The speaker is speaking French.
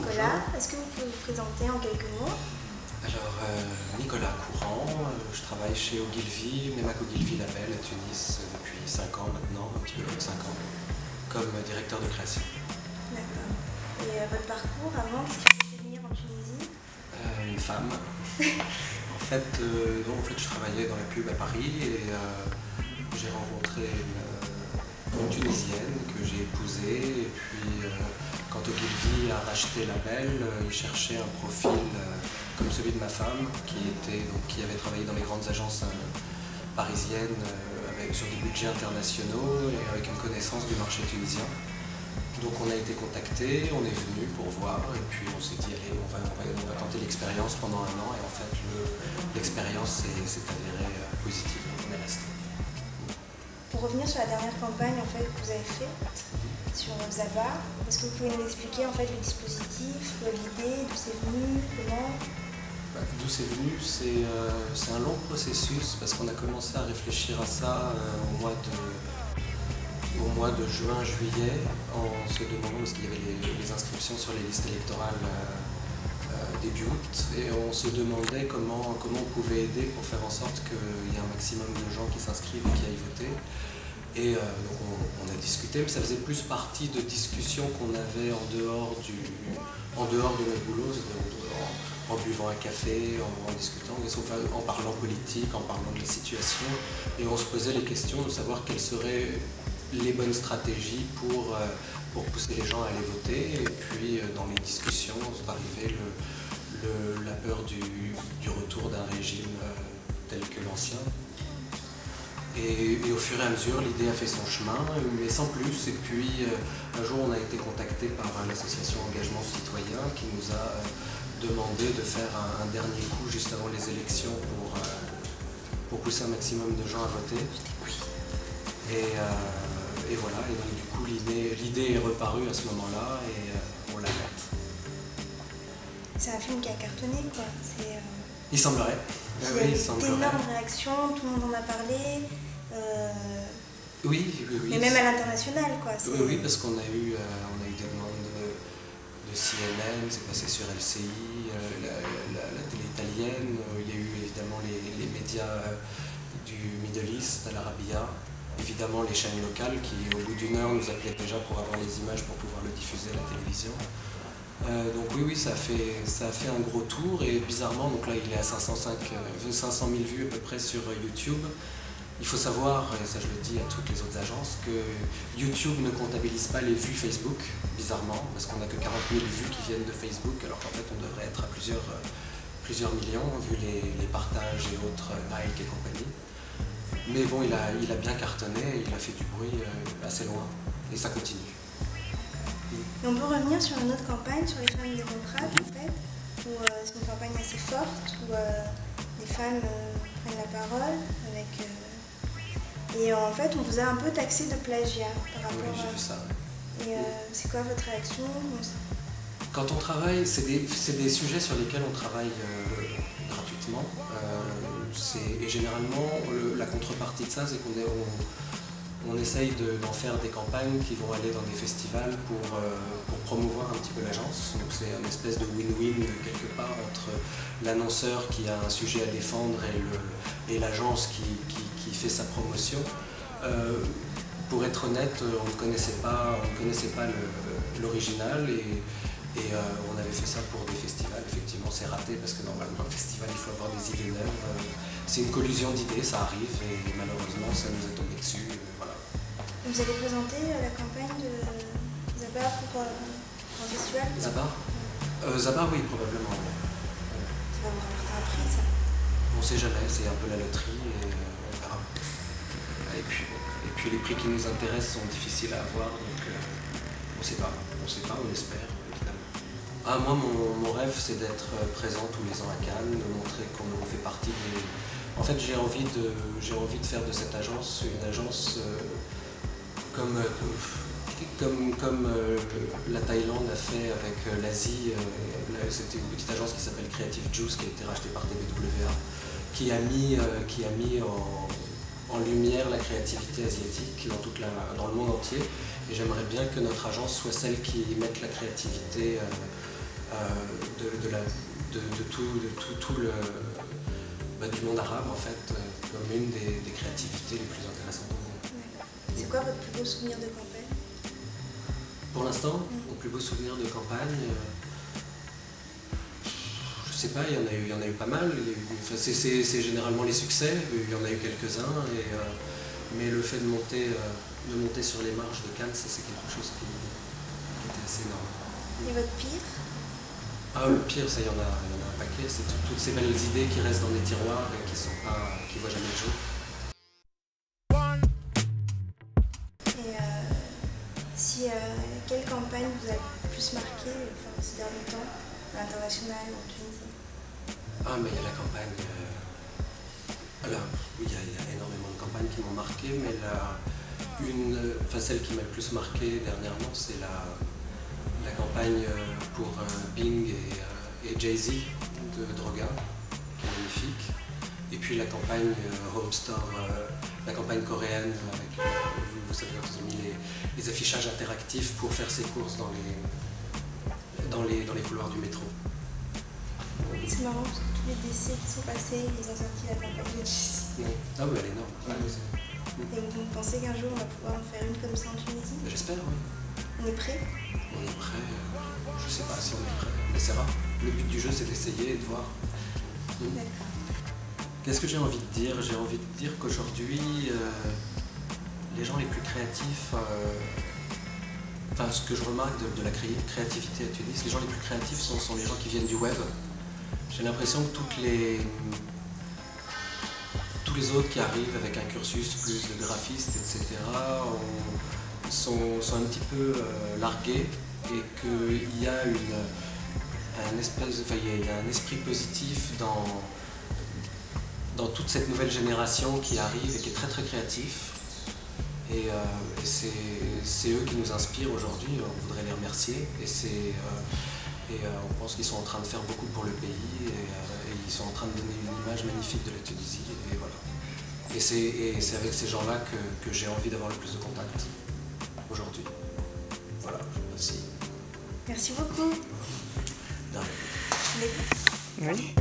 Nicolas. Est-ce que vous pouvez vous présenter en quelques mots? Alors, Nicolas Courant, je travaille chez Ogilvy, Nemak Ogilvy Label à Tunis depuis 5 ans maintenant, un petit peu plus de 5 ans, comme directeur de création. D'accord. Et votre parcours avant, qu'est-ce qui vous fait venir en Tunisie? Une femme. En fait, je travaillais dans la pub à Paris et j'ai rencontré une Tunisienne que j'ai épousée. Et puis, quand Ogilvy a racheté Label, il cherchait un profil comme celui de ma femme, qui avait travaillé dans les grandes agences parisiennes sur des budgets internationaux et avec une connaissance du marché tunisien. Donc on a été contactés, on est venu pour voir et puis on s'est dit allez, on va tenter l'expérience pendant 1 an et en fait l'expérience s'est avérée positive, donc on est resté. Pour revenir sur la dernière campagne en fait, que vous avez faite sur Zaba, est-ce que vous pouvez nous expliquer en fait le dispositif, l'idée, d'où c'est venu, comment? D'où c'est venu, c'est un long processus parce qu'on a commencé à réfléchir à ça au mois de juin-juillet, en se demandant, parce qu'il y avait les inscriptions sur les listes électorales début août, et on se demandait comment on pouvait aider pour faire en sorte qu'il y ait un maximum de gens qui s'inscrivent et qui aillent voter. Et donc on a discuté, mais ça faisait plus partie de discussions qu'on avait en dehors de notre boulot, en buvant un café, en discutant, en parlant politique, en parlant de la situation, et on se posait les questions de savoir quelles seraient les bonnes stratégies pour pousser les gens à aller voter. Et puis dans les discussions, arrivait la peur du retour d'un régime tel que l'ancien. Et au fur et à mesure, l'idée a fait son chemin, mais sans plus. Et puis un jour, on a été contacté par l'association Engagement Citoyen qui nous a demandé de faire un dernier coup juste avant les élections pour pousser un maximum de gens à voter. Et voilà, et donc du coup l'idée est reparue à ce moment-là et on l'a faite. C'est un film qui a cartonné quoi. Il semblerait. Il y a d'énormes réactions, tout le monde en a parlé. Oui. Mais même à l'international quoi. Oui, parce qu'on a eu des demandes de CNN, c'est passé sur LCI, la télé italienne, il y a eu évidemment les médias du Middle East, à l'Arabia. Évidemment les chaînes locales qui au bout d'1 heure nous appelaient déjà pour avoir les images pour pouvoir le diffuser à la télévision. Donc oui, ça a fait un gros tour et bizarrement, donc là il est à 500 000 vues à peu près sur YouTube. Il faut savoir, et ça je le dis à toutes les autres agences, que YouTube ne comptabilise pas les vues Facebook, bizarrement, parce qu'on n'a que 40 000 vues qui viennent de Facebook, alors qu'en fait on devrait être à plusieurs millions vu les partages et autres likes et compagnie. Mais bon, il a bien cartonné, il a fait du bruit assez loin, et ça continue. Et on peut revenir sur une autre campagne, sur les femmes démocrates en fait, où c'est une campagne assez forte, où les femmes prennent la parole avec... Et en fait, on vous a un peu taxé de plagiat par rapport à... Oui, j'ai vu ça. Et c'est quoi votre réaction? Quand on travaille, c'est des sujets sur lesquels on travaille gratuitement. Et généralement, la contrepartie de ça, c'est qu'on essaye d'en faire des campagnes qui vont aller dans des festivals pour promouvoir un petit peu l'agence. Donc c'est une espèce de win-win quelque part entre l'annonceur qui a un sujet à défendre et l'agence qui fait sa promotion. Pour être honnête, on ne connaissait pas l'original et on avait fait ça pour des festivals. Effectivement, c'est raté parce que normalement, un festival, il faut avoir des idées neuves. C'est une collusion d'idées, ça arrive et malheureusement, ça nous est tombé dessus. Voilà. Vous allez présenter la campagne de Zaba pour un festival? Zaba, oui, probablement. Ouais. Ça va vous rapporter un prix, ça? On ne sait jamais, c'est un peu la loterie et on verra. Et puis les prix qui nous intéressent sont difficiles à avoir, donc on ne sait pas, on espère. Moi, mon rêve, c'est d'être présent tous les ans à Cannes, de montrer qu'on fait partie des... En fait, j'ai envie de faire de cette agence une agence comme la Thaïlande a fait avec l'Asie. C'était une petite agence qui s'appelle Creative Juice, qui a été rachetée par TBWA, qui a mis en lumière la créativité asiatique dans le monde entier. Et j'aimerais bien que notre agence soit celle qui mette la créativité du monde arabe en fait, comme une des créativités les plus intéressantes au monde. C'est quoi votre plus beau souvenir de campagne? Pour l'instant, mon plus beau souvenir de campagne, je sais pas, il y en a eu pas mal. Enfin, c'est généralement les succès, il y en a eu quelques-uns, mais le fait de monter sur les marches de Cannes, c'est quelque chose qui était assez énorme. Et votre pire? Ah, le pire, ça, il y en a un paquet, c'est toutes ces belles idées qui restent dans des tiroirs et qui voient jamais le jour. Et quelle campagne vous a le plus marqué ces derniers temps, à l'international ou en Tunisie? Ah, mais il y a la campagne. Alors, oui, il y a énormément de campagnes qui m'ont marqué, mais celle qui m'a le plus marqué dernièrement, c'est la campagne pour Bing et Jay-Z de Droga, qui est magnifique. Et puis la campagne Home Store, la campagne coréenne, avec, vous savez, ils ont mis les affichages interactifs pour faire ses courses dans les couloirs du métro. C'est marrant parce que tous les décès qui sont passés, ils ont sorti la campagne de Jay-Z. Ah oui, elle est énorme. Et vous pensez qu'un jour on va pouvoir en faire une comme ça en Tunisie? J'espère, oui. On est prêt? On est prêt, je sais pas si on est prêt, mais c'est rare. Le but du jeu, c'est d'essayer et de voir. D'accord. Qu'est-ce que j'ai envie de dire? J'ai envie de dire qu'aujourd'hui, les gens les plus créatifs, ce que je remarque de la créativité à Tunis, les gens les plus créatifs sont les gens qui viennent du web. J'ai l'impression que tous les autres qui arrivent avec un cursus plus de graphiste, etc., sont un petit peu largués et qu'il y a un esprit positif dans toute cette nouvelle génération qui arrive et qui est très très créatif. Et c'est eux qui nous inspirent aujourd'hui, on voudrait les remercier. On pense qu'ils sont en train de faire beaucoup pour le pays et ils sont en train de donner une image magnifique de la Tunisie. Et voilà. Et c'est avec ces gens-là que j'ai envie d'avoir le plus de contact aujourd'hui. Voilà, merci. Merci beaucoup. De rien. Oui.